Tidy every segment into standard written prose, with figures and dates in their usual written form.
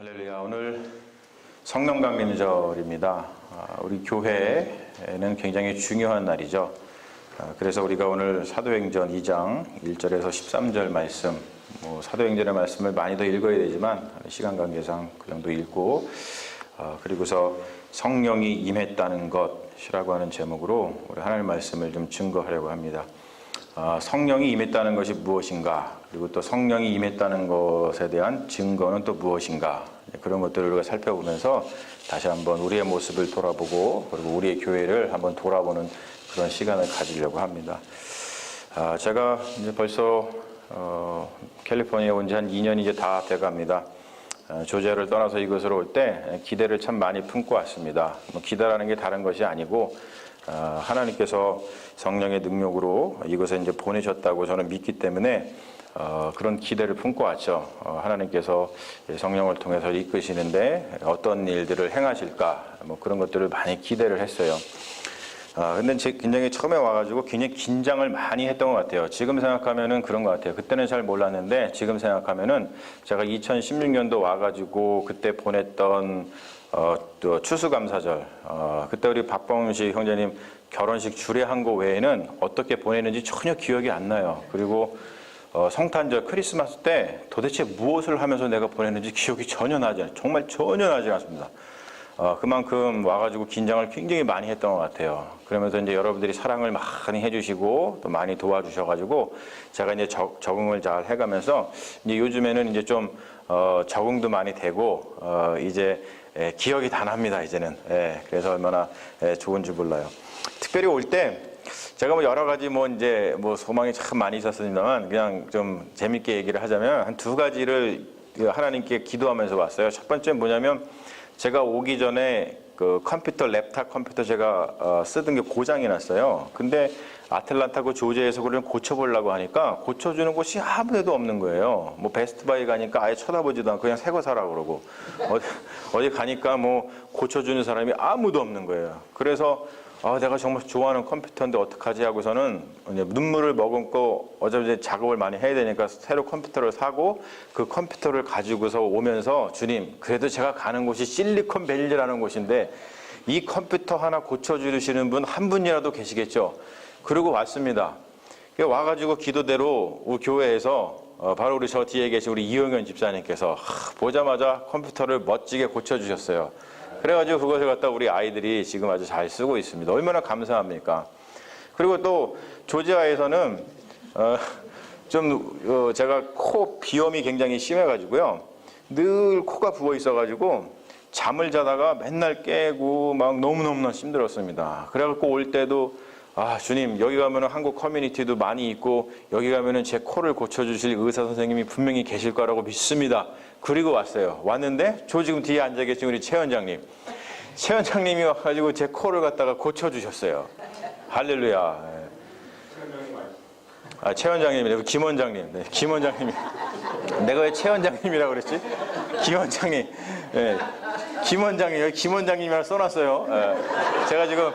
할렐루야. 오늘 성령 강림절입니다. 우리 교회에는 굉장히 중요한 날이죠. 그래서 우리가 오늘 사도행전 2장 1절에서 13절 말씀, 사도행전의 말씀을 많이 더 읽어야 되지만 시간 관계상 그 정도 읽고, 그리고서 성령이 임했다는 것이라고 하는 제목으로 우리 하나님의 말씀을 좀 증거하려고 합니다. 성령이 임했다는 것이 무엇인가, 그리고 또 성령이 임했다는 것에 대한 증거는 또 무엇인가, 그런 것들을 우리가 살펴보면서 다시 한번 우리의 모습을 돌아보고, 그리고 우리의 교회를 한번 돌아보는 그런 시간을 가지려고 합니다. 제가 이제 벌써 캘리포니아에 온 지 한 2년이 이제 다 돼갑니다. 조지아를 떠나서 이곳으로 올 때 기대를 참 많이 품고 왔습니다. 기대라는 게 다른 것이 아니고, 하나님께서 성령의 능력으로 이곳에 이제 보내셨다고 저는 믿기 때문에 그런 기대를 품고 왔죠. 하나님께서 성령을 통해서 이끄시는데 어떤 일들을 행하실까, 그런 것들을 많이 기대를 했어요. 근데 굉장히 처음에 와가지고 굉장히 긴장을 많이 했던 것 같아요. 지금 생각하면은 그런 것 같아요. 그때는 잘 몰랐는데 지금 생각하면은 제가 2016년도 와가지고 그때 보냈던 또 추수감사절, 그때 우리 박범식 형제님 결혼식 주례한 거 외에는 어떻게 보내는지 전혀 기억이 안 나요. 그리고 성탄절 크리스마스 때 도대체 무엇을 하면서 내가 보냈는지 기억이 전혀 나지 않아요. 정말 전혀 나지 않습니다. 그만큼 와가지고 긴장을 굉장히 많이 했던 것 같아요. 그러면서 이제 여러분들이 사랑을 많이 해주시고 또 많이 도와주셔가지고 제가 이제 적응을 잘 해가면서 이제 요즘에는 이제 좀 적응도 많이 되고 이제 기억이 다 납니다. 이제는. 그래서 얼마나 좋은 줄 몰라요. 특별히 올 때 제가 여러 가지 이제 소망이 참 많이 있었습니다만 그냥 좀 재밌게 얘기를 하자면 한 두 가지를 하나님께 기도하면서 왔어요. 첫 번째는 뭐냐면 제가 오기 전에 그 컴퓨터, 랩탑 컴퓨터 제가 쓰던 게 고장이 났어요. 근데 아틀란타고 조지아에서 그걸 고쳐보려고 하니까 고쳐주는 곳이 아무 데도 없는 거예요. 베스트바이 가니까 아예 쳐다보지도 않고 그냥 새 거 사라 그러고, 어디 가니까 고쳐주는 사람이 아무도 없는 거예요. 그래서 내가 정말 좋아하는 컴퓨터인데 어떡하지 하고서는 눈물을 머금고 어차피 작업을 많이 해야 되니까 새로 컴퓨터를 사고 그 컴퓨터를 가지고서 오면서, 주님, 그래도 제가 가는 곳이 실리콘밸리라는 곳인데 이 컴퓨터 하나 고쳐주시는 분 한 분이라도 계시겠죠? 그러고 왔습니다. 와가지고 기도대로 우리 교회에서 바로 우리 저 뒤에 계신 우리 이용현 집사님께서 보자마자 컴퓨터를 멋지게 고쳐주셨어요. 그래가지고 그것을 갖다 우리 아이들이 지금 아주 잘 쓰고 있습니다. 얼마나 감사합니까? 그리고 또 조지아에서는 제가 코 비염이 굉장히 심해가지고요. 늘 코가 부어 있어가지고 잠을 자다가 맨날 깨고 막 너무너무나 힘들었습니다. 그래갖고 올 때도 주님, 여기 가면은 한국 커뮤니티도 많이 있고 여기 가면은 제 코를 고쳐주실 의사 선생님이 분명히 계실 거라고 믿습니다. 그리고 왔어요. 왔는데 지금 뒤에 앉아 계신 우리 최 원장님 와가지고 제 코를 갖다가 고쳐주셨어요. 할렐루야. 최 원장님이래. 김 원장님. 네, 김 원장님이. 내가 왜 최 원장님이라고 그랬지? 김 원장님. 네, 김 원장님. 여기 김 원장님이라고 써놨어요. 제가 지금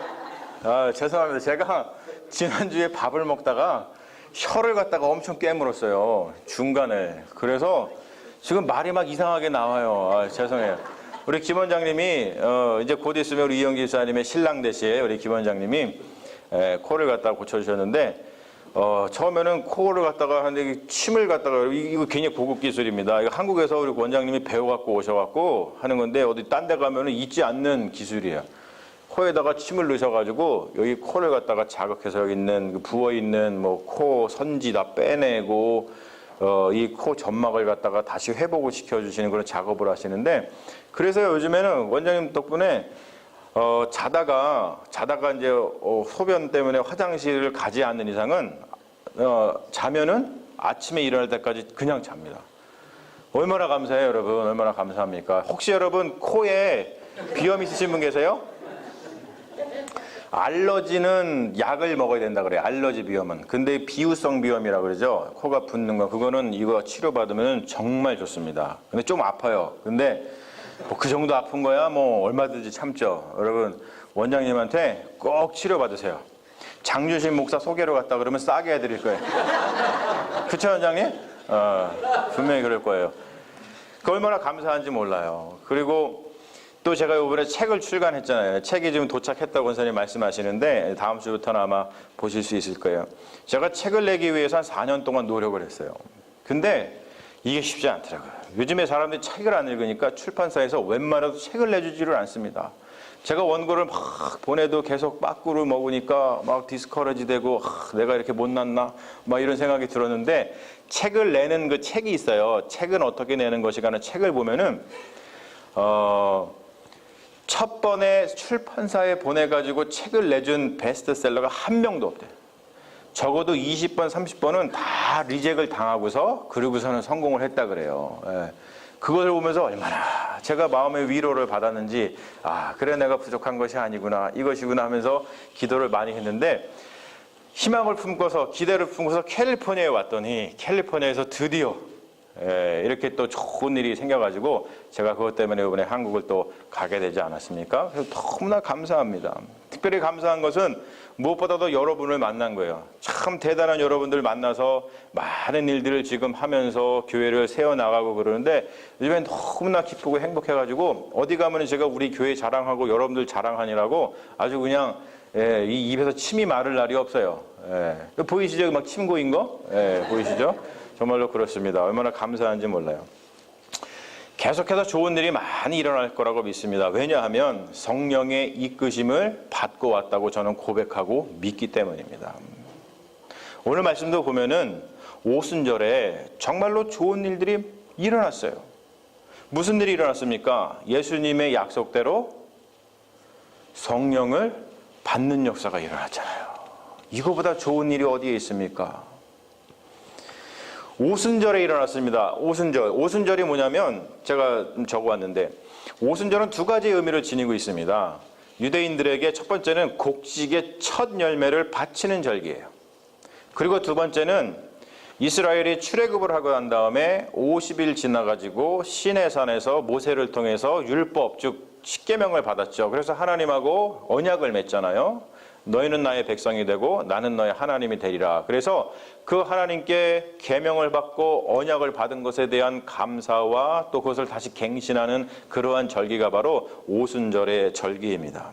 죄송합니다. 제가 지난주에 밥을 먹다가 혀를 갖다가 엄청 깨물었어요. 중간에. 그래서 지금 말이 막 이상하게 나와요. 죄송해요. 우리 김 원장님이 이제 곧 있으면 우리 이영기 집사님의 신랑 되실 우리 김 원장님이 코를 갖다가 고쳐주셨는데, 처음에는 코를 갖다가 하는데 침을 갖다가, 이거 굉장히 고급 기술입니다. 이거 한국에서 우리 원장님이 배워갖고 오셔갖고 하는 건데 어디 딴 데 가면은 있지 않는 기술이에요. 코에다가 침을 넣으셔가지고 여기 코를 갖다가 자극해서 여기 있는 부어있는 코 선지 다 빼내고 이 코 점막을 갖다가 다시 회복을 시켜주시는 그런 작업을 하시는데, 그래서 요즘에는 원장님 덕분에 자다가 이제 소변 때문에 화장실을 가지 않는 이상은 자면은 아침에 일어날 때까지 그냥 잡니다. 얼마나 감사해요, 여러분. 얼마나 감사합니까? 혹시 여러분 코에 비염 있으신 분 계세요? 알러지는 약을 먹어야 된다 그래요. 알러지 비염은. 근데 비유성 비염이라고 그러죠. 코가 붓는 거. 그거는 이거 치료받으면 정말 좋습니다. 근데 좀 아파요. 근데 그 정도 아픈 거야 얼마든지 참죠. 여러분, 원장님한테 꼭 치료받으세요. 장주신 목사 소개로 갔다 그러면 싸게 해드릴 거예요. 그쵸, 원장님? 분명히 그럴 거예요. 그 얼마나 감사한지 몰라요. 그리고 또 제가 이번에 책을 출간했잖아요. 책이 지금 도착했다고 원사님 말씀하시는데 다음 주부터는 아마 보실 수 있을 거예요. 제가 책을 내기 위해서 한 4년 동안 노력을 했어요. 근데 이게 쉽지 않더라고요. 요즘에 사람들이 책을 안 읽으니까 출판사에서 웬만해도 책을 내주지를 않습니다. 제가 원고를 막 보내도 계속 빠꾸를 먹으니까 막 디스커러지 되고 내가 이렇게 못났나 막 이런 생각이 들었는데, 책을 내는 그 책이 있어요. 책은 어떻게 내는 것이라는 책을 보면은 첫 번에 출판사에 보내가지고 책을 내준 베스트셀러가 한 명도 없대요. 적어도 20번, 30번은 다 리젝을 당하고서 그러고서는 성공을 했다 그래요. 예. 그걸 보면서 얼마나 제가 마음의 위로를 받았는지, 아, 그래 내가 부족한 것이 아니구나, 이것이구나 하면서 기도를 많이 했는데, 희망을 품고서 기대를 품고서 캘리포니아에 왔더니 캘리포니아에서 드디어 이렇게 또 좋은 일이 생겨가지고 제가 그것 때문에 이번에 한국을 또 가게 되지 않았습니까? 그래서 너무나 감사합니다. 특별히 감사한 것은 무엇보다도 여러분을 만난 거예요. 참 대단한 여러분들 만나서 많은 일들을 지금 하면서 교회를 세워나가고 그러는데, 요즘엔 너무나 기쁘고 행복해가지고 어디 가면 제가 우리 교회 자랑하고 여러분들 자랑하느라고 아주 그냥 이 입에서 침이 마를 날이 없어요. 보이시죠? 막 침 고인 거? 보이시죠? 정말로 그렇습니다. 얼마나 감사한지 몰라요. 계속해서 좋은 일이 많이 일어날 거라고 믿습니다. 왜냐하면 성령의 이끄심을 받고 왔다고 저는 고백하고 믿기 때문입니다. 오늘 말씀도 보면은 오순절에 정말로 좋은 일들이 일어났어요. 무슨 일이 일어났습니까? 예수님의 약속대로 성령을 받는 역사가 일어났잖아요. 이거보다 좋은 일이 어디에 있습니까? 오순절에 일어났습니다. 오순절이 뭐냐면 제가 적어왔는데, 오순절은 두 가지 의미를 지니고 있습니다. 유대인들에게 첫 번째는 곡식의 첫 열매를 바치는 절기예요. 그리고 두 번째는 이스라엘이 출애굽을 하고 난 다음에 50일 지나가지고 시내산에서 모세를 통해서 율법, 즉 십계명을 받았죠. 그래서 하나님하고 언약을 맺잖아요. 너희는 나의 백성이 되고 나는 너의 하나님이 되리라. 그래서 그 하나님께 계명을 받고 언약을 받은 것에 대한 감사와 또 그것을 다시 갱신하는 그러한 절기가 바로 오순절의 절기입니다.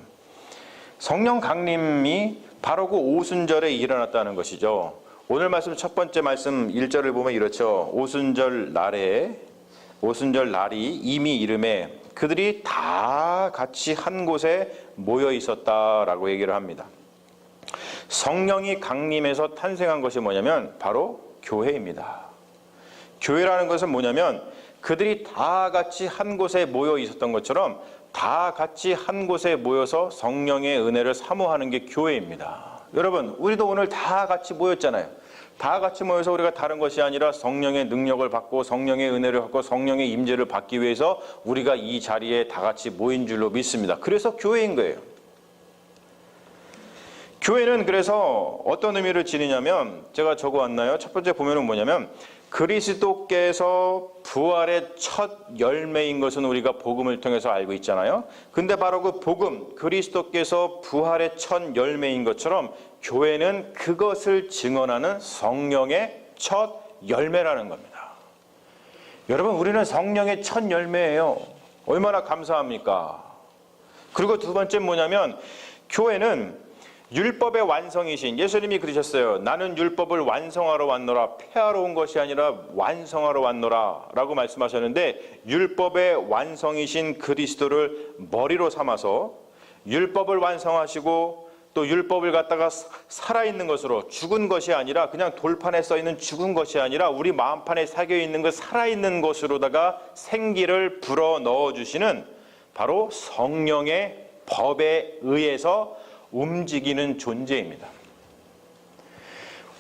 성령 강림이 바로 그 오순절에 일어났다는 것이죠. 오늘 말씀 첫 번째 말씀 1절을 보면 이렇죠. 오순절 날이 이미 이름에 그들이 다 같이 한 곳에 모여 있었다라고 얘기를 합니다. 성령이 강림해서 탄생한 것이 뭐냐면 바로 교회입니다. 교회라는 것은 뭐냐면 그들이 다 같이 한 곳에 모여 있었던 것처럼 다 같이 한 곳에 모여서 성령의 은혜를 사모하는 게 교회입니다. 여러분, 우리도 오늘 다 같이 모였잖아요. 다 같이 모여서 우리가 다른 것이 아니라 성령의 능력을 받고 성령의 은혜를 받고 성령의 임재를 받기 위해서 우리가 이 자리에 다 같이 모인 줄로 믿습니다. 그래서 교회인 거예요. 교회는 그래서 어떤 의미를 지니냐면, 제가 적어왔나요? 첫 번째 보면은 뭐냐면, 그리스도께서 부활의 첫 열매인 것은 우리가 복음을 통해서 알고 있잖아요. 근데 바로 그 복음, 그리스도께서 부활의 첫 열매인 것처럼 교회는 그것을 증언하는 성령의 첫 열매라는 겁니다. 여러분, 우리는 성령의 첫 열매예요. 얼마나 감사합니까? 그리고 두 번째 뭐냐면, 교회는 율법의 완성이신 예수님이 그러셨어요. 나는 율법을 완성하러 왔노라, 폐하러 온 것이 아니라 완성하러 왔노라 라고 말씀하셨는데, 율법의 완성이신 그리스도를 머리로 삼아서 율법을 완성하시고 또 율법을 갖다가 살아있는 것으로, 죽은 것이 아니라 그냥 돌판에 써있는 죽은 것이 아니라 우리 마음판에 새겨있는 그 살아있는 것으로다가 생기를 불어 넣어주시는 바로 성령의 법에 의해서 움직이는 존재입니다.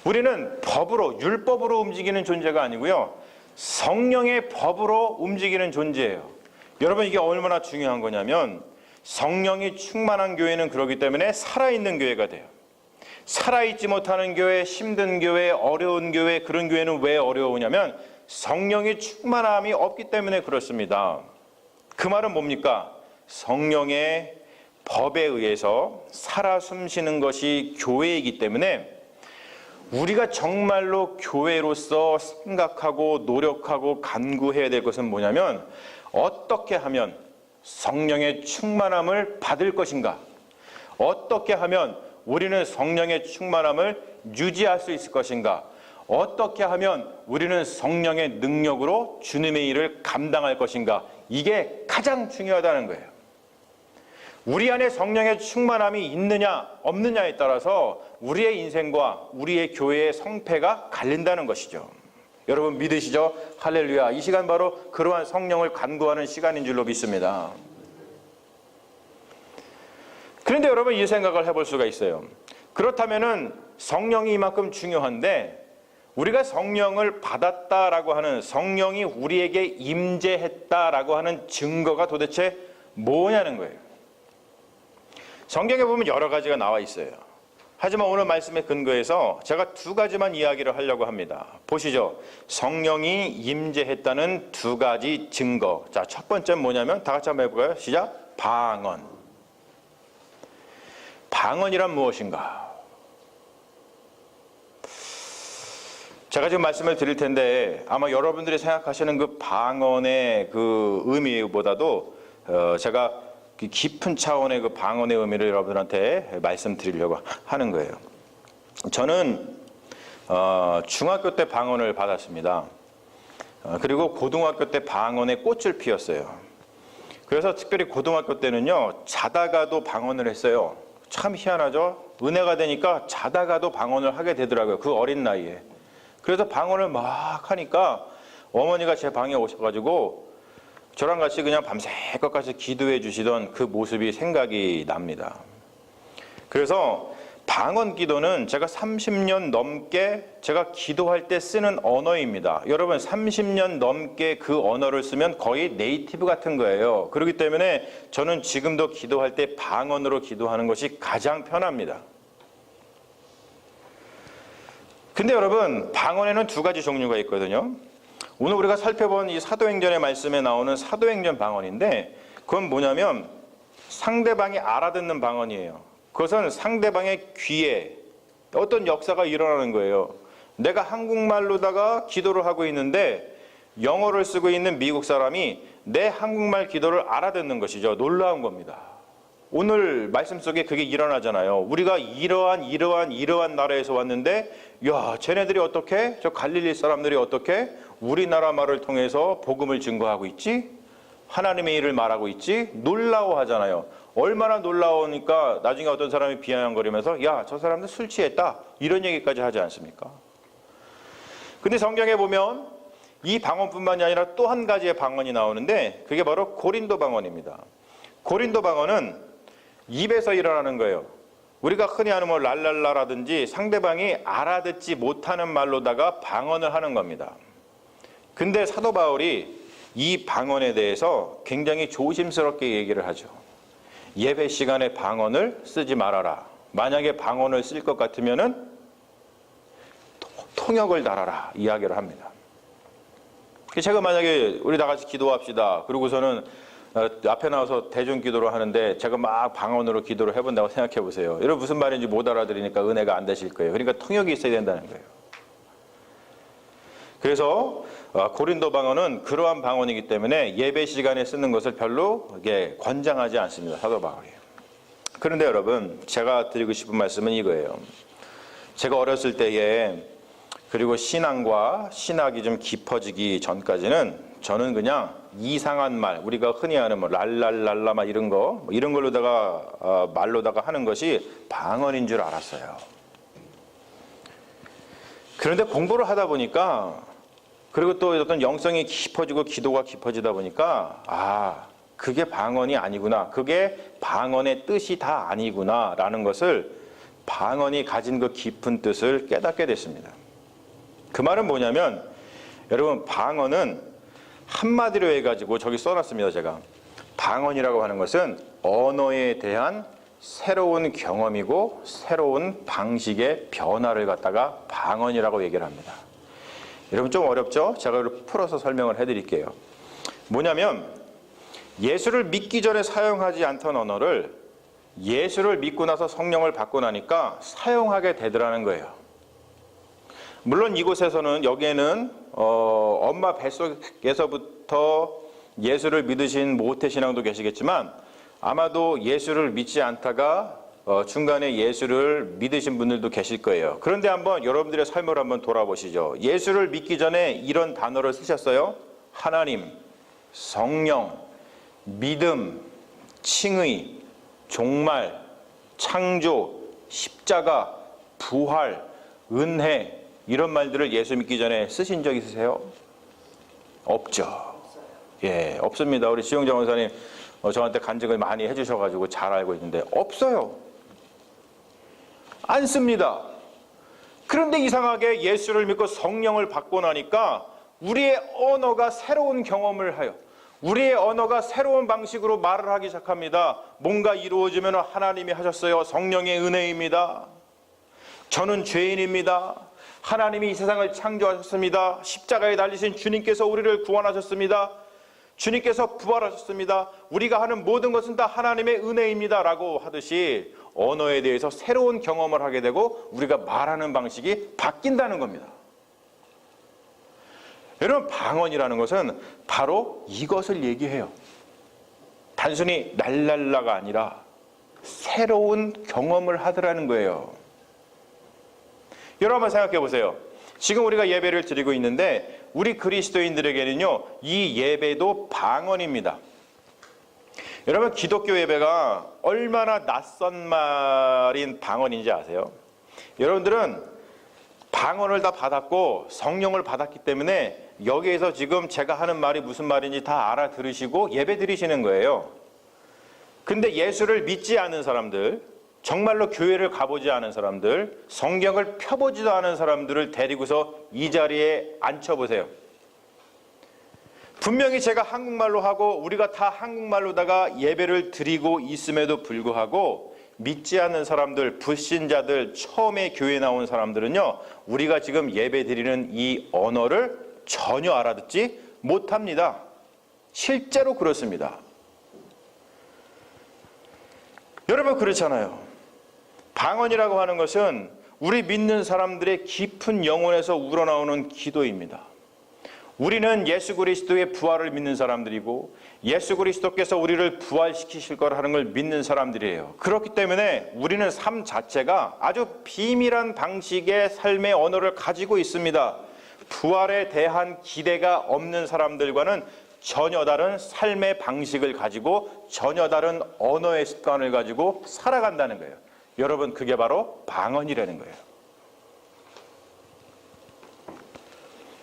우리는 법으로, 율법으로 움직이는 존재가 아니고요, 성령의 법으로 움직이는 존재예요. 여러분, 이게 얼마나 중요한 거냐면, 성령이 충만한 교회는 그렇기 때문에 살아있는 교회가 돼요. 살아있지 못하는 교회, 힘든 교회, 어려운 교회, 그런 교회는 왜 어려우냐면 성령의 충만함이 없기 때문에 그렇습니다. 그 말은 뭡니까? 성령의 법에 의해서 살아 숨쉬는 것이 교회이기 때문에 우리가 정말로 교회로서 생각하고 노력하고 간구해야 될 것은 뭐냐면 어떻게 하면 성령의 충만함을 받을 것인가? 어떻게 하면 우리는 성령의 충만함을 유지할 수 있을 것인가? 어떻게 하면 우리는 성령의 능력으로 주님의 일을 감당할 것인가? 이게 가장 중요하다는 거예요. 우리 안에 성령의 충만함이 있느냐 없느냐에 따라서 우리의 인생과 우리의 교회의 성패가 갈린다는 것이죠. 여러분 믿으시죠? 할렐루야. 이 시간 바로 그러한 성령을 간구하는 시간인 줄로 믿습니다. 그런데 여러분 이 생각을 해볼 수가 있어요. 그렇다면은 성령이 이만큼 중요한데 우리가 성령을 받았다라고 하는, 성령이 우리에게 임재했다라고 하는 증거가 도대체 뭐냐는 거예요. 성경에 보면 여러 가지가 나와 있어요. 하지만 오늘 말씀에 근거해서 제가 두 가지만 이야기를 하려고 합니다. 보시죠. 성령이 임재했다는 두 가지 증거. 자, 첫 번째는 뭐냐면 다 같이 한번 해볼까요? 시작. 방언. 방언이란 무엇인가? 제가 지금 말씀을 드릴 텐데 아마 여러분들이 생각하시는 그 방언의 그 의미보다도 제가 깊은 차원의 그 방언의 의미를 여러분들한테 말씀드리려고 하는 거예요. 저는 중학교 때 방언을 받았습니다. 그리고 고등학교 때 방언의 꽃을 피웠어요. 그래서 특별히 고등학교 때는요, 자다가도 방언을 했어요. 참 희한하죠? 은혜가 되니까 자다가도 방언을 하게 되더라고요. 그 어린 나이에. 그래서 방언을 막 하니까 어머니가 제 방에 오셔가지고 저랑 같이 그냥 밤새껏 같이 기도해 주시던 그 모습이 생각이 납니다. 그래서 방언 기도는 제가 30년 넘게 제가 기도할 때 쓰는 언어입니다. 여러분 30년 넘게 그 언어를 쓰면 거의 네이티브 같은 거예요. 그렇기 때문에 저는 지금도 기도할 때 방언으로 기도하는 것이 가장 편합니다. 근데 여러분 방언에는 두 가지 종류가 있거든요. 오늘 우리가 살펴본 이 사도행전의 말씀에 나오는 사도행전 방언인데 그건 뭐냐면 상대방이 알아듣는 방언이에요. 그것은 상대방의 귀에 어떤 역사가 일어나는 거예요. 내가 한국말로다가 기도를 하고 있는데 영어를 쓰고 있는 미국 사람이 내 한국말 기도를 알아듣는 것이죠. 놀라운 겁니다. 오늘 말씀 속에 그게 일어나잖아요. 우리가 이러한 나라에서 왔는데 야, 쟤네들이 어떻게? 저 갈릴리 사람들이 어떻게? 우리나라 말을 통해서 복음을 증거하고 있지? 하나님의 일을 말하고 있지? 놀라워하잖아요. 얼마나 놀라우니까 나중에 어떤 사람이 비아냥거리면서 야, 저 사람들 술 취했다. 이런 얘기까지 하지 않습니까? 근데 성경에 보면 이 방언뿐만이 아니라 또 한 가지의 방언이 나오는데 그게 바로 고린도 방언입니다. 고린도 방언은 입에서 일어나는 거예요. 우리가 흔히 하는 뭐 랄랄라라든지 상대방이 알아듣지 못하는 말로다가 방언을 하는 겁니다. 근데 사도 바울이 이 방언에 대해서 굉장히 조심스럽게 얘기를 하죠. 예배 시간에 방언을 쓰지 말아라. 만약에 방언을 쓸 것 같으면은 통역을 달아라. 이야기를 합니다. 제가 만약에 우리 다 같이 기도합시다. 그러고서는 앞에 나와서 대중 기도를 하는데 제가 막 방언으로 기도를 해본다고 생각해 보세요. 여러분 무슨 말인지 못 알아들으니까 은혜가 안 되실 거예요. 그러니까 통역이 있어야 된다는 거예요. 그래서 고린도 방언은 그러한 방언이기 때문에 예배 시간에 쓰는 것을 별로 권장하지 않습니다. 사도 바울이. 그런데 여러분 제가 드리고 싶은 말씀은 이거예요. 제가 어렸을 때에 그리고 신앙과 신학이 좀 깊어지기 전까지는 저는 그냥 이상한 말, 우리가 흔히 하는 뭐 랄랄랄라 막 이런 거, 뭐 이런 걸로다가 말로다가 하는 것이 방언인 줄 알았어요. 그런데 공부를 하다 보니까 그리고 또 어떤 영성이 깊어지고 기도가 깊어지다 보니까 그게 방언이 아니구나. 그게 방언의 뜻이 다 아니구나라는 것을 방언이 가진 그 깊은 뜻을 깨닫게 됐습니다. 그 말은 뭐냐면 여러분 방언은 한마디로 해가지고 저기 써놨습니다. 제가 방언이라고 하는 것은 언어에 대한 새로운 경험이고 새로운 방식의 변화를 갖다가 방언이라고 얘기를 합니다. 여러분 좀 어렵죠? 제가 풀어서 설명을 해드릴게요. 뭐냐면 예수를 믿기 전에 사용하지 않던 언어를 예수를 믿고 나서 성령을 받고 나니까 사용하게 되더라는 거예요. 물론 이곳에서는 여기에는 엄마 뱃속에서부터 예수를 믿으신 모태신앙도 계시겠지만 아마도 예수를 믿지 않다가 중간에 예수를 믿으신 분들도 계실 거예요. 그런데 한번 여러분들의 삶을 한번 돌아보시죠. 예수를 믿기 전에 이런 단어를 쓰셨어요. 하나님, 성령, 믿음, 칭의, 종말, 창조, 십자가, 부활, 은혜, 이런 말들을 예수 믿기 전에 쓰신 적 있으세요? 없죠. 예, 없습니다. 우리 지용정 원사님 저한테 간증을 많이 해주셔가지고 잘 알고 있는데 없어요. 안 씁니다. 그런데 이상하게 예수를 믿고 성령을 받고 나니까 우리의 언어가 새로운 경험을 하여 우리의 언어가 새로운 방식으로 말을 하기 시작합니다. 뭔가 이루어지면 하나님이 하셨어요. 성령의 은혜입니다. 저는 죄인입니다. 하나님이 이 세상을 창조하셨습니다. 십자가에 달리신 주님께서 우리를 구원하셨습니다. 주님께서 부활하셨습니다. 우리가 하는 모든 것은 다 하나님의 은혜입니다 라고 하듯이 언어에 대해서 새로운 경험을 하게 되고 우리가 말하는 방식이 바뀐다는 겁니다. 여러분, 방언이라는 것은 바로 이것을 얘기해요. 단순히 랄랄라가 아니라 새로운 경험을 하더라는 거예요. 여러분 한번 생각해 보세요. 지금 우리가 예배를 드리고 있는데 우리 그리스도인들에게는요, 이 예배도 방언입니다. 여러분, 기독교 예배가 얼마나 낯선 말인 방언인지 아세요? 여러분들은 방언을 다 받았고 성령을 받았기 때문에 여기에서 지금 제가 하는 말이 무슨 말인지 다 알아들으시고 예배 드리시는 거예요. 근데 예수를 믿지 않은 사람들, 정말로 교회를 가보지 않은 사람들, 성경을 펴보지도 않은 사람들을 데리고서 이 자리에 앉혀보세요. 분명히 제가 한국말로 하고 우리가 다 한국말로다가 예배를 드리고 있음에도 불구하고 믿지 않는 사람들, 불신자들, 처음에 교회에 나온 사람들은요, 우리가 지금 예배 드리는 이 언어를 전혀 알아듣지 못합니다. 실제로 그렇습니다. 여러분, 그렇잖아요. 방언이라고 하는 것은 우리 믿는 사람들의 깊은 영혼에서 우러나오는 기도입니다. 우리는 예수 그리스도의 부활을 믿는 사람들이고 예수 그리스도께서 우리를 부활시키실 거라는 걸 믿는 사람들이에요. 그렇기 때문에 우리는 삶 자체가 아주 비밀한 방식의 삶의 언어를 가지고 있습니다. 부활에 대한 기대가 없는 사람들과는 전혀 다른 삶의 방식을 가지고 전혀 다른 언어의 습관을 가지고 살아간다는 거예요. 여러분, 그게 바로 방언이라는 거예요.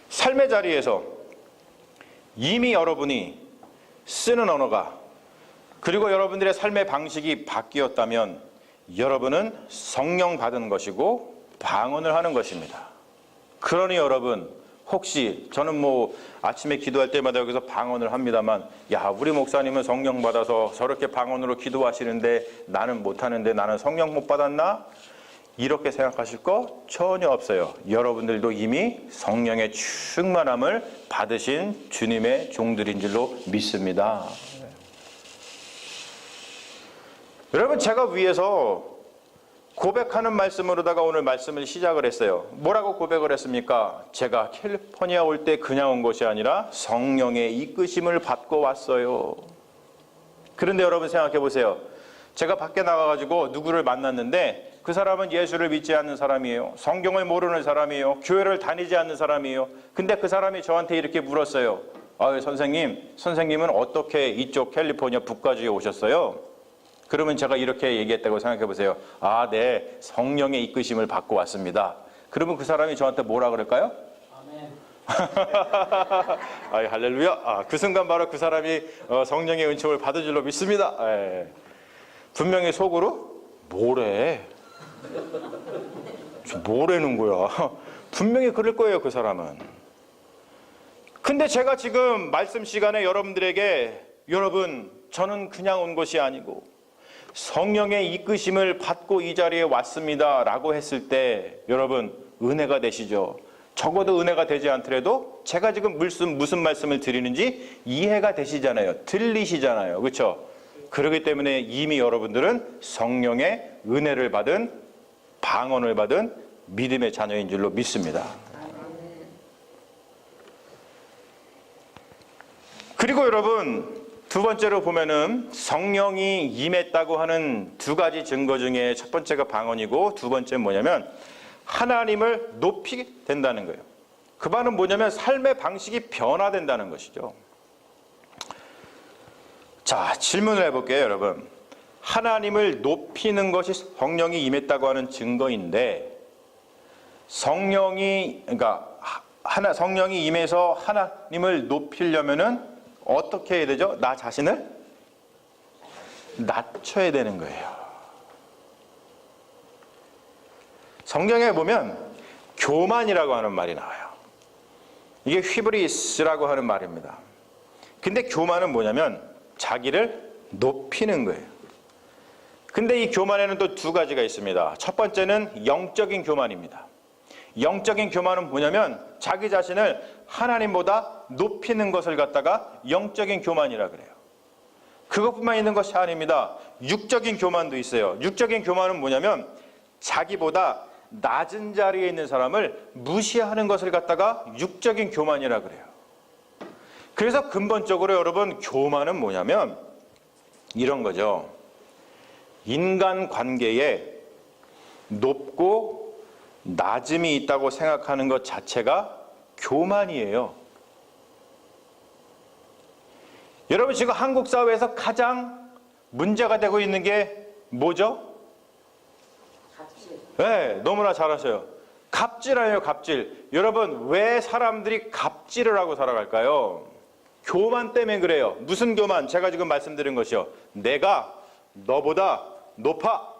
삶의 자리에서 이미 여러분이 쓰는 언어가 그리고 여러분들의 삶의 방식이 바뀌었다면 여러분은 성령 받은 것이고 방언을 하는 것입니다. 그러니 여러분, 혹시 저는 아침에 기도할 때마다 여기서 방언을 합니다만, 야, 우리 목사님은 성령 받아서 저렇게 방언으로 기도하시는데 나는 못하는데 나는 성령 못 받았나? 이렇게 생각하실 거 전혀 없어요. 여러분들도 이미 성령의 충만함을 받으신 주님의 종들인 줄로 믿습니다. 여러분, 제가 위에서 고백하는 말씀으로다가 오늘 말씀을 시작을 했어요. 뭐라고 고백을 했습니까? 제가 캘리포니아 올 때 그냥 온 것이 아니라 성령의 이끄심을 받고 왔어요. 그런데 여러분 생각해 보세요. 제가 밖에 나가가지고 누구를 만났는데 그 사람은 예수를 믿지 않는 사람이에요. 성경을 모르는 사람이에요. 교회를 다니지 않는 사람이에요. 근데 그 사람이 저한테 이렇게 물었어요. 선생님은 어떻게 이쪽 캘리포니아 북가주에 오셨어요? 그러면 제가 이렇게 얘기했다고 생각해 보세요. 아, 네, 성령의 이끄심을 받고 왔습니다. 그러면 그 사람이 저한테 뭐라 그럴까요? 아멘. 아, 할렐루야. 그 순간 바로 그 사람이 성령의 은총을 받은 줄로 믿습니다. 분명히 속으로 뭐래? 뭐라는 거야? 분명히 그럴 거예요, 그 사람은. 근데 제가 지금 말씀 시간에 여러분들에게 여러분, 저는 그냥 온 것이 아니고 성령의 이끄심을 받고 이 자리에 왔습니다 라고 했을 때 여러분, 은혜가 되시죠? 적어도 은혜가 되지 않더라도 제가 지금 무슨 말씀을 드리는지 이해가 되시잖아요. 들리시잖아요. 그렇죠? 그렇기 때문에 이미 여러분들은 성령의 은혜를 받은 방언을 받은 믿음의 자녀인 줄로 믿습니다. 그리고 여러분, 두 번째로 보면은 성령이 임했다고 하는 두 가지 증거 중에 첫 번째가 방언이고 두 번째는 뭐냐면 하나님을 높이게 된다는 거예요. 그 말은 뭐냐면 삶의 방식이 변화된다는 것이죠. 자, 질문을 해볼게요, 여러분. 하나님을 높이는 것이 성령이 임했다고 하는 증거인데, 성령이 임해서 하나님을 높이려면은 어떻게 해야 되죠? 나 자신을 낮춰야 되는 거예요. 성경에 보면 교만이라고 하는 말이 나와요. 이게 휘브리스라고 하는 말입니다. 근데 교만은 뭐냐면 자기를 높이는 거예요. 근데 이 교만에는 또 두 가지가 있습니다. 첫 번째는 영적인 교만입니다. 영적인 교만은 뭐냐면 자기 자신을 하나님보다 높이는 것을 갖다가 영적인 교만이라 그래요. 그것뿐만 있는 것이 아닙니다. 육적인 교만도 있어요. 육적인 교만은 뭐냐면 자기보다 낮은 자리에 있는 사람을 무시하는 것을 갖다가 육적인 교만이라 그래요. 그래서 근본적으로 여러분, 교만은 뭐냐면 이런 거죠. 인간 관계에 높고 낮음이 있다고 생각하는 것 자체가 교만이에요. 여러분, 지금 한국 사회에서 가장 문제가 되고 있는 게 뭐죠? 갑질. 네, 너무나 잘하셔요. 갑질 아니에요, 갑질. 여러분, 왜 사람들이 갑질을 하고 살아갈까요? 교만 때문에 그래요. 무슨 교만? 제가 지금 말씀드린 것이요. 내가 너보다 높아.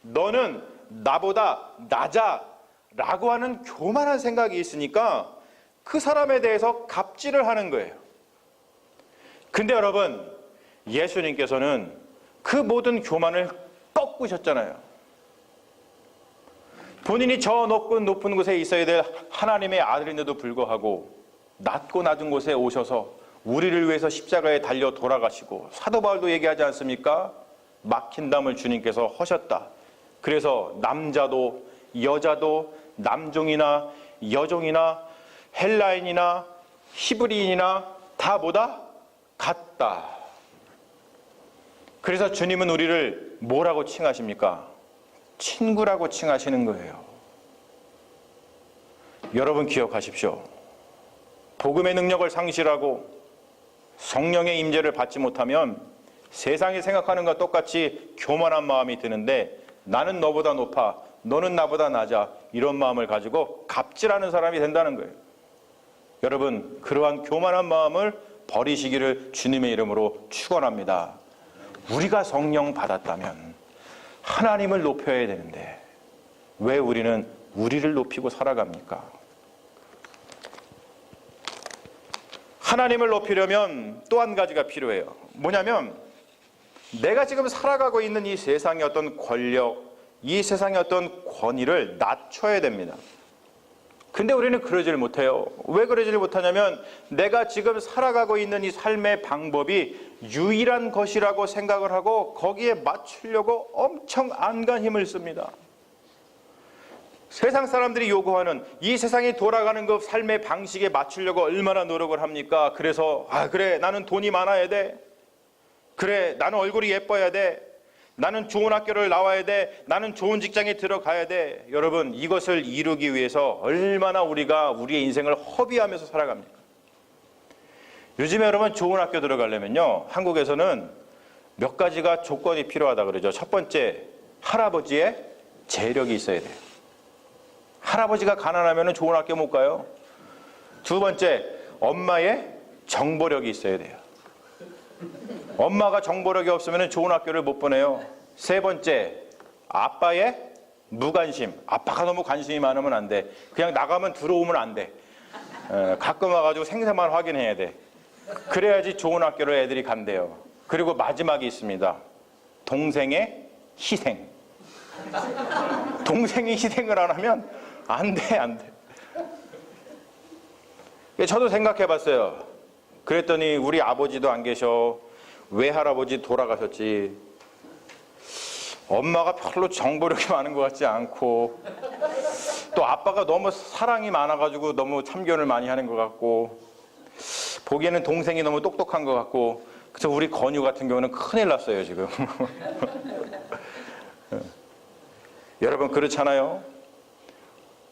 너는 나보다 낮아. 라고 하는 교만한 생각이 있으니까 그 사람에 대해서 갑질을 하는 거예요. 근데 여러분, 예수님께서는 그 모든 교만을 꺾으셨잖아요. 본인이 저 높은 곳에 있어야 될 하나님의 아들인데도 불구하고 낮고 낮은 곳에 오셔서 우리를 위해서 십자가에 달려 돌아가시고, 사도 바울도 얘기하지 않습니까? 막힌 담을 주님께서 허셨다. 그래서 남자도 여자도 남종이나 여종이나 헬라인이나 히브리인이나 다 뭐다? 같다. 그래서 주님은 우리를 뭐라고 칭하십니까? 친구라고 칭하시는 거예요. 여러분 기억하십시오. 복음의 능력을 상실하고 성령의 임재를 받지 못하면 세상이 생각하는 것과 똑같이 교만한 마음이 드는데, 나는 너보다 높아, 너는 나보다 낮아, 이런 마음을 가지고 갑질하는 사람이 된다는 거예요. 여러분, 그러한 교만한 마음을 버리시기를 주님의 이름으로 축원합니다. 우리가 성령 받았다면 하나님을 높여야 되는데 왜 우리는 우리를 높이고 살아갑니까? 하나님을 높이려면 또 한 가지가 필요해요. 뭐냐면 내가 지금 살아가고 있는 이 세상의 어떤 권력, 이 세상의 어떤 권위를 낮춰야 됩니다. 근데 우리는 그러질 못해요. 왜 그러질 못하냐면 내가 지금 살아가고 있는 이 삶의 방법이 유일한 것이라고 생각을 하고 거기에 맞추려고 엄청 안간 힘을 씁니다. 세상 사람들이 요구하는 이 세상이 돌아가는 그 삶의 방식에 맞추려고 얼마나 노력을 합니까? 그래서 그래, 나는 돈이 많아야 돼. 그래, 나는 얼굴이 예뻐야 돼. 나는 좋은 학교를 나와야 돼. 나는 좋은 직장에 들어가야 돼. 여러분, 이것을 이루기 위해서 얼마나 우리가 우리의 인생을 허비하면서 살아갑니까? 요즘에 여러분, 좋은 학교 들어가려면요, 한국에서는 몇 가지가 조건이 필요하다 그러죠. 첫 번째, 할아버지의 재력이 있어야 돼요. 할아버지가 가난하면 좋은 학교 못 가요. 두 번째, 엄마의 정보력이 있어야 돼요. 엄마가 정보력이 없으면 좋은 학교를 못 보내요. 세 번째, 아빠의 무관심. 아빠가 너무 관심이 많으면 안 돼. 그냥 나가면 들어오면 안 돼. 가끔 와가지고 생사만 확인해야 돼. 그래야지 좋은 학교를 애들이 간대요. 그리고 마지막이 있습니다. 동생의 희생. 동생이 희생을 안 하면 안 돼, 안 돼. 저도 생각해 봤어요. 그랬더니 우리 아버지도 안 계셔. 외할아버지 돌아가셨지. 엄마가 별로 정보력이 많은 것 같지 않고, 또 아빠가 너무 사랑이 많아가지고 너무 참견을 많이 하는 것 같고, 보기에는 동생이 너무 똑똑한 것 같고, 그래서 우리 건유 같은 경우는 큰일 났어요, 지금. 여러분, 그렇잖아요?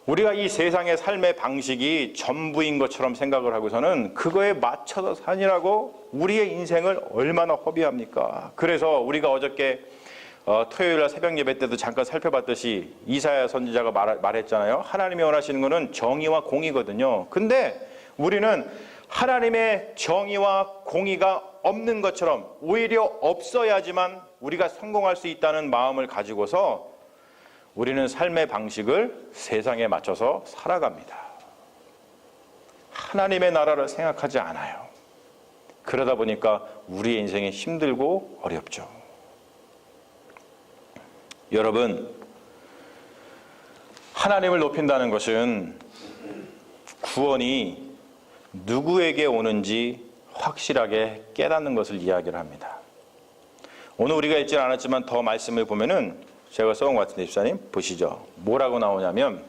우리가 이 세상의 삶의 방식이 전부인 것처럼 생각을 하고서는 그거에 맞춰서 사니라고 우리의 인생을 얼마나 허비합니까? 그래서 우리가 어저께 토요일날 새벽 예배 때도 잠깐 살펴봤듯이 이사야 선지자가 말했잖아요. 하나님이 원하시는 것은 정의와 공의거든요. 근데 우리는 하나님의 정의와 공의가 없는 것처럼, 오히려 없어야지만 우리가 성공할 수 있다는 마음을 가지고서 우리는 삶의 방식을 세상에 맞춰서 살아갑니다. 하나님의 나라를 생각하지 않아요. 그러다 보니까 우리의 인생이 힘들고 어렵죠. 여러분, 하나님을 높인다는 것은 구원이 누구에게 오는지 확실하게 깨닫는 것을 이야기를 합니다. 오늘 우리가 읽지 않았지만 더 말씀을 보면은 제가 써온 것 같은데, 집사님 보시죠. 뭐라고 나오냐면,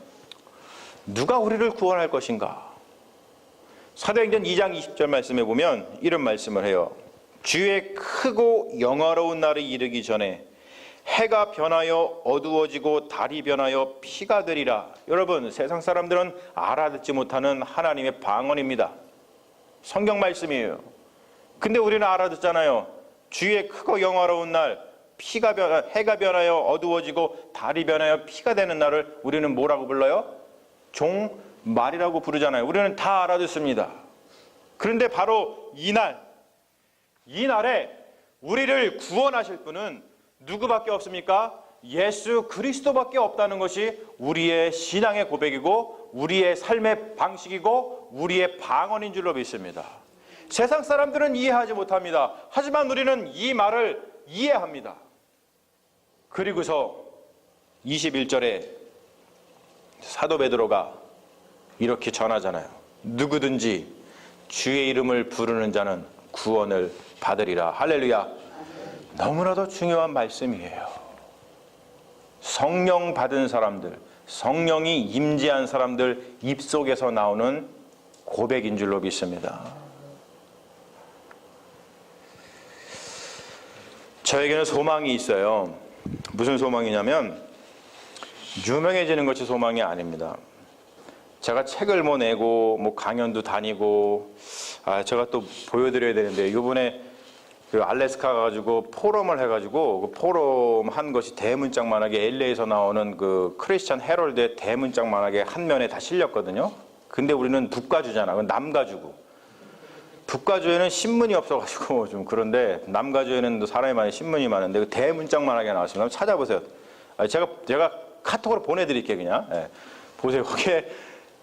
누가 우리를 구원할 것인가? 사도행전 2장 20절 말씀에 보면 이런 말씀을 해요. 주의 크고 영화로운 날이 이르기 전에 해가 변하여 어두워지고 달이 변하여 피가 되리라. 여러분, 세상 사람들은 알아듣지 못하는 하나님의 방언입니다. 성경 말씀이에요. 근데 우리는 알아듣잖아요. 주의 크고 영화로운 날, 해가 변하여 어두워지고 달이 변하여 피가 되는 날을 우리는 뭐라고 불러요? 종말이라고 부르잖아요. 우리는 다 알아듣습니다. 그런데 바로 이 날에 우리를 구원하실 분은 누구밖에 없습니까? 예수 그리스도밖에 없다는 것이 우리의 신앙의 고백이고 우리의 삶의 방식이고 우리의 방언인 줄로 믿습니다. 세상 사람들은 이해하지 못합니다. 하지만 우리는 이 말을 이해합니다. 그리고서 21절에 사도 베드로가 이렇게 전하잖아요. 누구든지 주의 이름을 부르는 자는 구원을 받으리라. 할렐루야. 너무나도 중요한 말씀이에요. 성령 받은 사람들, 성령이 임재한 사람들 입속에서 나오는 고백인 줄로 믿습니다. 저에게는 소망이 있어요. 무슨 소망이냐면 유명해지는 것이 소망이 아닙니다. 제가 책을 내고 강연도 다니고, 제가 또 보여드려야 되는데, 이번에 그 알래스카 가가지고 포럼을 해가지고 그 포럼 한 것이 대문짝만하게 LA에서 나오는 그 크리스찬 헤럴드의 대문짝만하게 한 면에 다 실렸거든요. 근데 우리는 북가주잖아. 그건 남가주고. 북가주에는 신문이 없어가지고 좀 그런데, 남가주에는 사람이 많이 신문이 많은데 그 대문짝만하게 나왔습니다. 한번 찾아보세요. 제가 카톡으로 보내드릴게요. 그냥 보세요. 거기에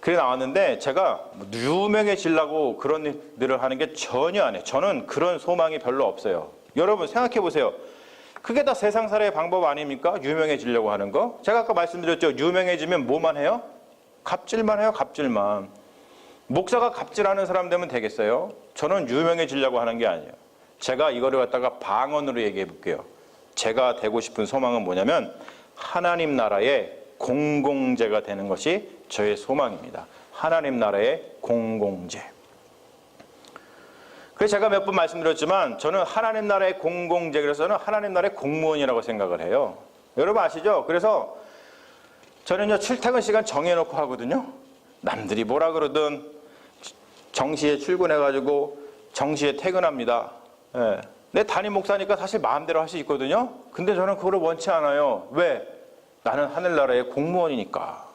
그래 나왔는데, 제가 유명해지려고 그런 일들을 하는 게 전혀 안 해요. 저는 그런 소망이 별로 없어요. 여러분 생각해 보세요. 그게 다 세상 살아의 방법 아닙니까? 유명해지려고 하는 거. 제가 아까 말씀드렸죠. 유명해지면 뭐만 해요? 갑질만 해요. 갑질만. 목사가 갑질하는 사람 되면 되겠어요? 저는 유명해지려고 하는 게 아니에요. 제가 이거를 갖다가 방언으로 얘기해 볼게요. 제가 되고 싶은 소망은 뭐냐면 하나님 나라의 공공재가 되는 것이 저의 소망입니다. 하나님 나라의 공공재. 그래서 제가 몇 번 말씀드렸지만 저는 하나님 나라의 공공재, 그래서는 하나님 나라의 공무원이라고 생각을 해요. 여러분 아시죠? 그래서 저는요 출퇴근 시간 정해놓고 하거든요. 남들이 뭐라 그러든 정시에 출근해가지고 정시에 퇴근합니다. 내 담임 목사니까 사실 마음대로 할 수 있거든요. 근데 저는 그걸 원치 않아요. 왜? 나는 하늘나라의 공무원이니까.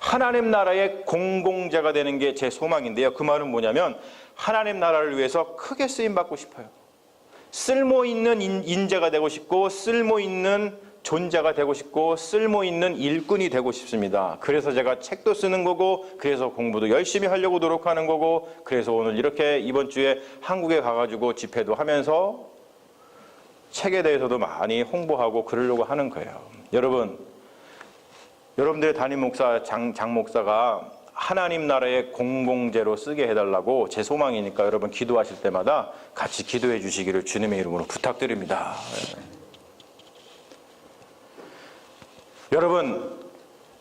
하나님 나라의 공공재가 되는 게 제 소망인데요. 그 말은 뭐냐면 하나님 나라를 위해서 크게 쓰임받고 싶어요. 쓸모있는 인재가 되고 싶고, 쓸모있는 존재가 되고 싶고, 쓸모있는 일꾼이 되고 싶습니다. 그래서 제가 책도 쓰는 거고, 그래서 공부도 열심히 하려고 노력하는 거고, 그래서 오늘 이렇게 이번 주에 한국에 가가지고 집회도 하면서 책에 대해서도 많이 홍보하고 그러려고 하는 거예요. 여러분들의 담임 목사, 장 목사가 하나님 나라의 공공재로 쓰게 해달라고 제 소망이니까 여러분 기도하실 때마다 같이 기도해 주시기를 주님의 이름으로 부탁드립니다. 여러분,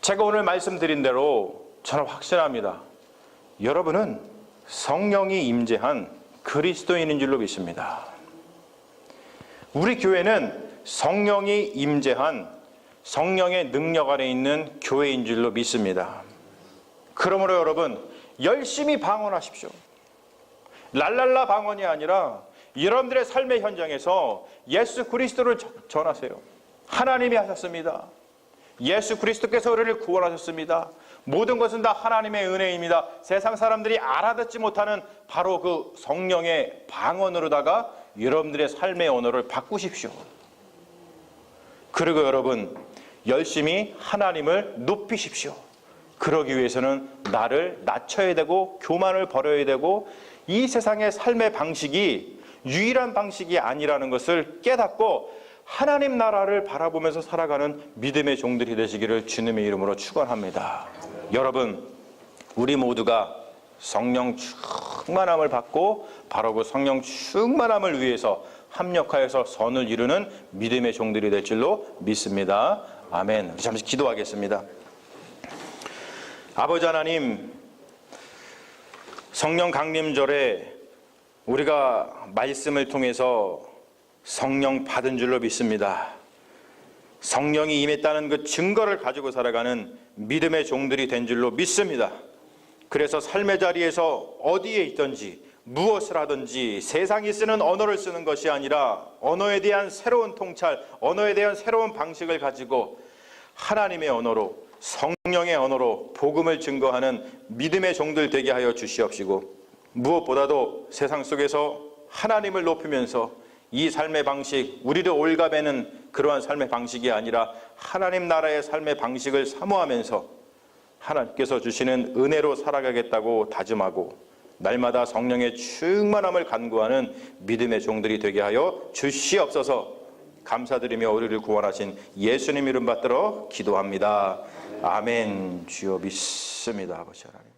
제가 오늘 말씀드린 대로 저는 확신합니다. 여러분은 성령이 임재한 그리스도인인 줄로 믿습니다. 우리 교회는 성령이 임재한 성령의 능력 아래 있는 교회인 줄로 믿습니다. 그러므로 여러분 열심히 방언하십시오. 랄랄라 방언이 아니라 여러분들의 삶의 현장에서 예수 그리스도를 전하세요. 하나님이 하셨습니다. 예수 그리스도께서 우리를 구원하셨습니다. 모든 것은 다 하나님의 은혜입니다. 세상 사람들이 알아듣지 못하는 바로 그 성령의 방언으로다가 여러분들의 삶의 언어를 바꾸십시오. 그리고 여러분 열심히 하나님을 높이십시오. 그러기 위해서는 나를 낮춰야 되고 교만을 버려야 되고 이 세상의 삶의 방식이 유일한 방식이 아니라는 것을 깨닫고 하나님 나라를 바라보면서 살아가는 믿음의 종들이 되시기를 주님의 이름으로 축원합니다. 여러분 우리 모두가 성령 충만함을 받고 바로 그 성령 충만함을 위해서 합력하여서 선을 이루는 믿음의 종들이 될 줄로 믿습니다. 아멘. 잠시 기도하겠습니다. 아버지 하나님, 성령 강림절에 우리가 말씀을 통해서 성령 받은 줄로 믿습니다. 성령이 임했다는 그 증거를 가지고 살아가는 믿음의 종들이 된 줄로 믿습니다. 그래서 삶의 자리에서 어디에 있든지 무엇을 하든지 세상이 쓰는 언어를 쓰는 것이 아니라 언어에 대한 새로운 통찰, 언어에 대한 새로운 방식을 가지고 하나님의 언어로, 성령의 언어로 복음을 증거하는 믿음의 종들 되게 하여 주시옵시고, 무엇보다도 세상 속에서 하나님을 높이면서 이 삶의 방식, 우리를 올가매는 그러한 삶의 방식이 아니라 하나님 나라의 삶의 방식을 사모하면서 하나님께서 주시는 은혜로 살아가겠다고 다짐하고 날마다 성령의 충만함을 간구하는 믿음의 종들이 되게 하여 주시옵소서. 감사드리며 우리를 구원하신 예수님 이름 받들어 기도합니다. 아멘. 주여 믿습니다. 아버지 하나님.